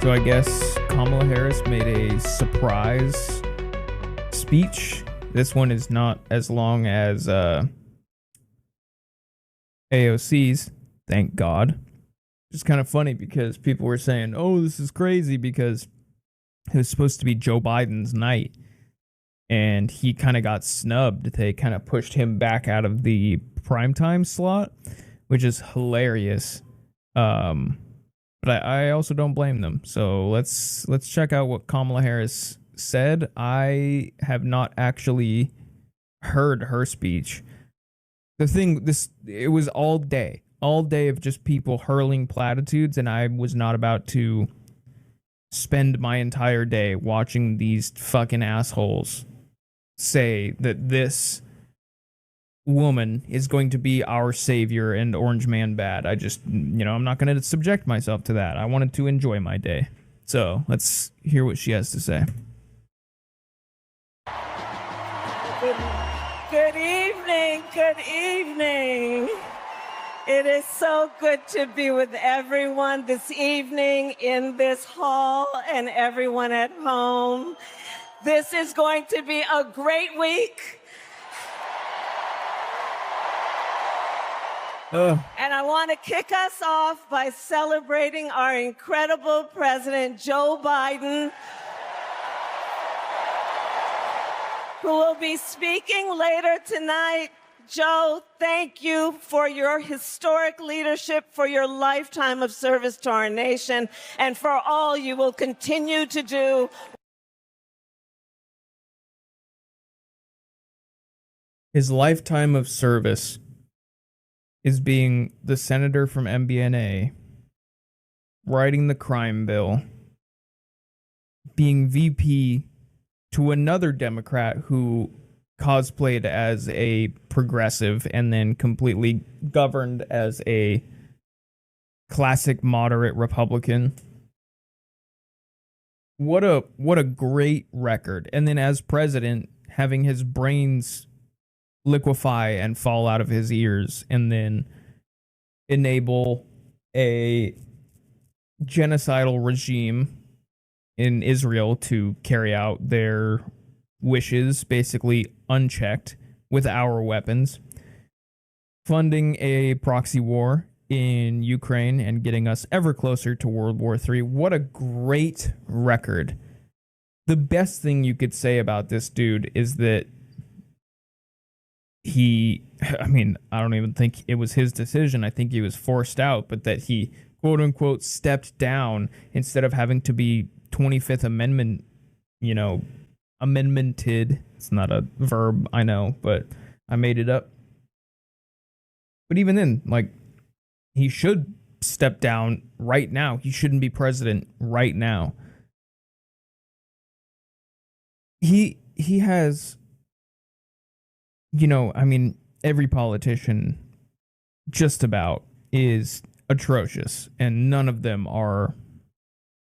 So I guess Kamala Harris made a surprise speech. This one is not as long as AOC's, thank God. It's kind of funny because people were saying, oh, this is crazy because it was supposed to be Joe Biden's night. And he kind of got snubbed. They kind of pushed him back out of the primetime slot, which is hilarious. But I also don't blame them. So let's check out what Kamala Harris said. I have not actually heard her speech. It was all day of just people hurling platitudes, and I was not about to spend my entire day watching these fucking assholes say that this woman is going to be our savior and Orange Man bad. I'm not going to subject myself to that. I wanted to enjoy my day. So let's hear what she has to say. Good evening. Good evening. It is so good to be with everyone this evening in this hall and everyone at home. This is going to be a great week. And I want to kick us off by celebrating our incredible President Joe Biden, who will be speaking later tonight. Joe, thank you for your historic leadership, for your lifetime of service to our nation, and for all you will continue to do. His lifetime of service is being the senator from MBNA, writing the crime bill, being VP to another Democrat who cosplayed as a progressive and then completely governed as a classic moderate Republican. What a great record. And then as president, having his brains liquefy and fall out of his ears and then enable a genocidal regime in Israel to carry out their wishes, basically unchecked, with our weapons, funding a proxy war in Ukraine and getting us ever closer to World War III. What a great record. The best thing you could say about this dude is that I don't even think it was his decision. I think he was forced out, but that he, quote unquote, stepped down instead of having to be 25th Amendment, amendmented. It's not a verb, I know, but I made it up. But even then, he should step down right now. He shouldn't be president right now. He has, every politician just about is atrocious, and none of them are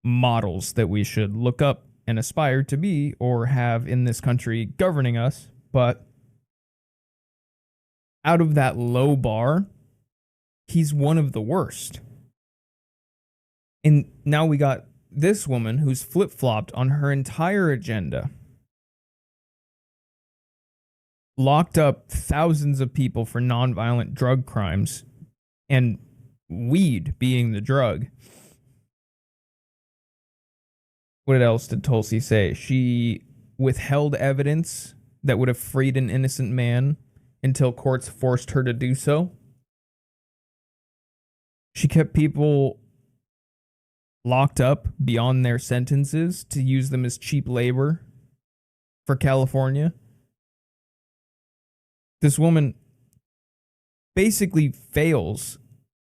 models that we should look up and aspire to be or have in this country governing us. But out of that low bar, he's one of the worst. And now we got this woman who's flip-flopped on her entire agenda, locked up thousands of people for nonviolent drug crimes, and weed being the drug. What else did Tulsi say? She withheld evidence that would have freed an innocent man until courts forced her to do so. She kept people locked up beyond their sentences to use them as cheap labor for California. This woman basically fails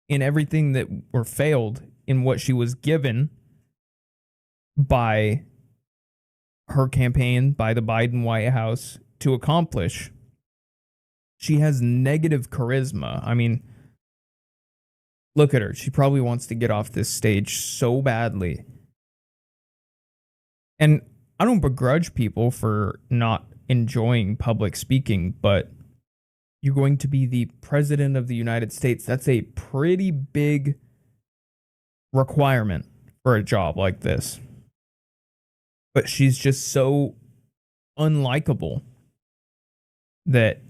in everything failed in what she was given by her campaign, by the Biden White House to accomplish. She has negative charisma. Look at her. She probably wants to get off this stage so badly. And I don't begrudge people for not enjoying public speaking, but you're going to be the president of the United States. That's a pretty big requirement for a job like this. But she's just so unlikable that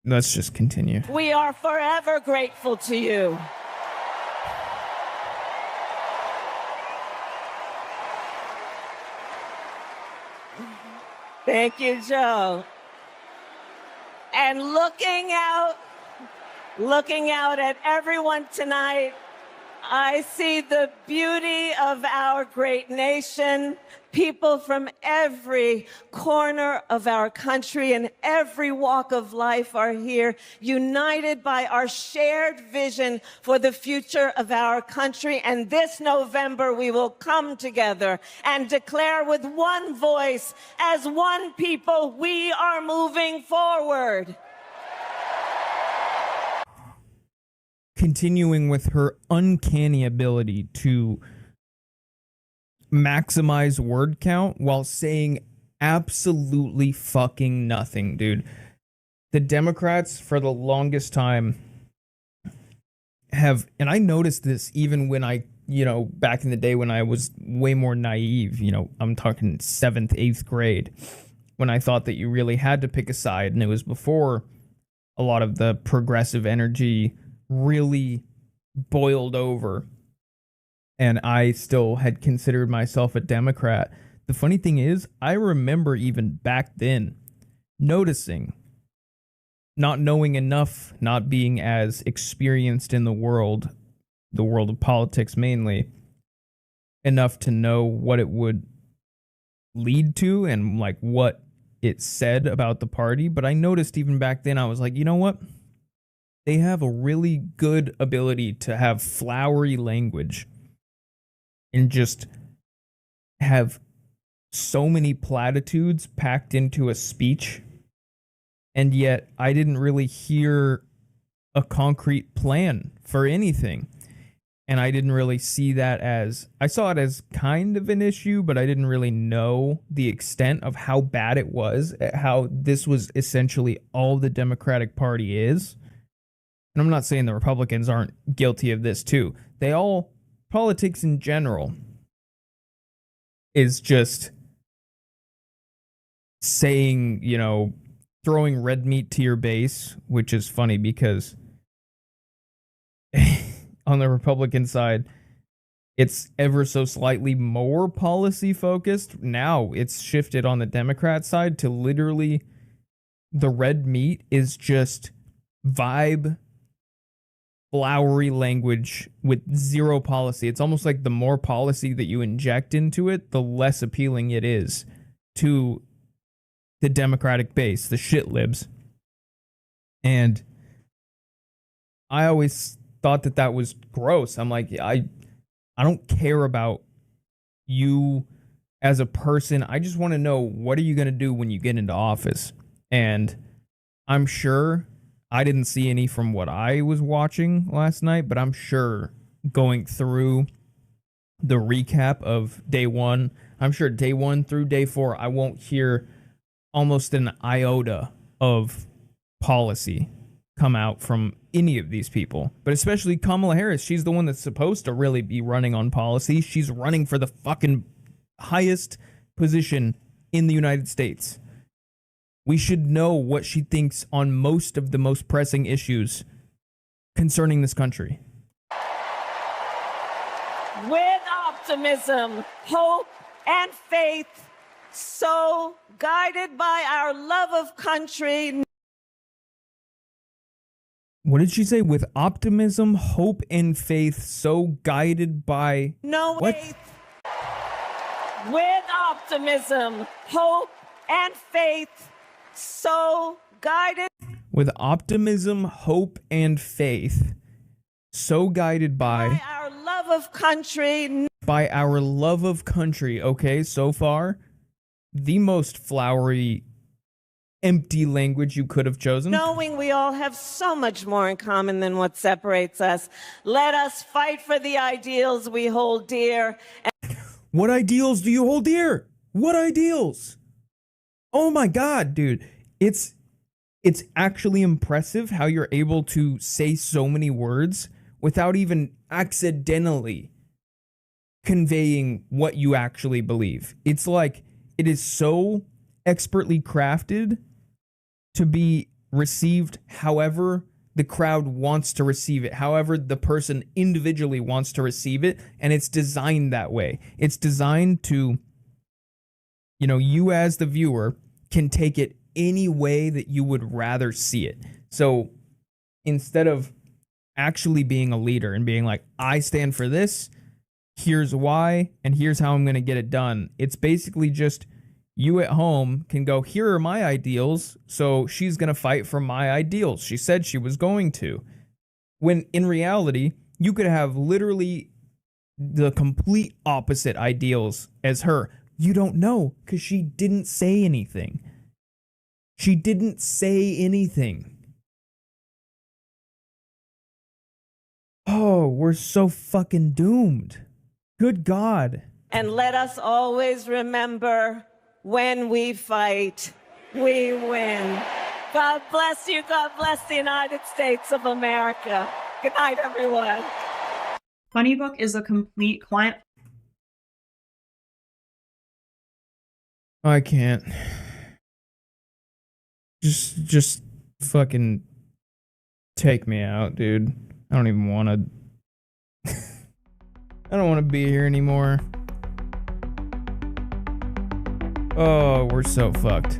let's just continue. We are forever grateful to you. Thank you, Joe. And looking out at everyone tonight, I see the beauty of our great nation. People from every corner of our country and every walk of life are here, united by our shared vision for the future of our country. And this November, we will come together and declare with one voice, as one people, we are moving forward. Continuing with her uncanny ability to maximize word count while saying absolutely fucking nothing, dude. The Democrats, for the longest time, have, and I noticed this even when I, back in the day when I was way more naive, I'm talking 7th, 8th grade, when I thought that you really had to pick a side, and it was before a lot of the progressive energy really boiled over, and I still had considered myself a Democrat. The funny thing is, I remember even back then noticing, not knowing enough, not being as experienced in the world of politics mainly, enough to know what it would lead to and like what it said about the party. But I noticed even back then, I was like, you know what? They have a really good ability to have flowery language and just have so many platitudes packed into a speech. And yet I didn't really hear a concrete plan for anything. And I didn't really see that as, I saw it as kind of an issue, but I didn't really know the extent of how bad it was, how this was essentially all the Democratic Party is. And I'm not saying the Republicans aren't guilty of this too. Politics in general is just saying, throwing red meat to your base, which is funny because on the Republican side, it's ever so slightly more policy focused. Now it's shifted on the Democrat side to literally the red meat is just vibe, flowery language with zero policy. It's almost like the more policy that you inject into it, the less appealing it is to the Democratic base, the shit libs. And I always thought that was gross. I'm like, I don't care about you as a person. I just want to know, what are you going to do when you get into office? And I'm sure I didn't see any from what I was watching last night, but I'm sure going through the recap of day one, I'm sure day 1 through day 4, I won't hear almost an iota of policy come out from any of these people. But especially Kamala Harris, she's the one that's supposed to really be running on policy. She's running for the fucking highest position in the United States. We should know what she thinks on most of the most pressing issues concerning this country. With optimism, hope, and faith, so guided by our love of country. What did she say? With optimism, hope, and faith, so guided by No what? faith. With optimism, hope, and faith, so guided. With optimism, hope, and faith, so guided By our love of country. by our love of country. Okay, so far, the most flowery, empty language you could have chosen. Knowing we all have so much more in common than what separates us, let us fight for the ideals we hold dear. What ideals do you hold dear? What ideals? Oh my God, dude. It's actually impressive how you're able to say so many words without even accidentally conveying what you actually believe. It's like it is so expertly crafted to be received however the crowd wants to receive it, however the person individually wants to receive it, and it's designed that way. It's designed to, you as the viewer can take it any way that you would rather see it. So instead of actually being a leader and being like, I stand for this, here's why, and here's how I'm going to get it done, it's basically just you at home can go, here are my ideals, so she's going to fight for my ideals. She said she was going to. When in reality, you could have literally the complete opposite ideals as her. You don't know because she didn't say anything. She didn't say anything. Oh, we're so fucking doomed. Good God. And let us always remember, when we fight, we win. God bless you. God bless the United States of America. Good night, everyone. Funny Book is a complete client. I can't. Just fucking take me out, dude. I don't even want to. I don't want to be here anymore. Oh, we're so fucked.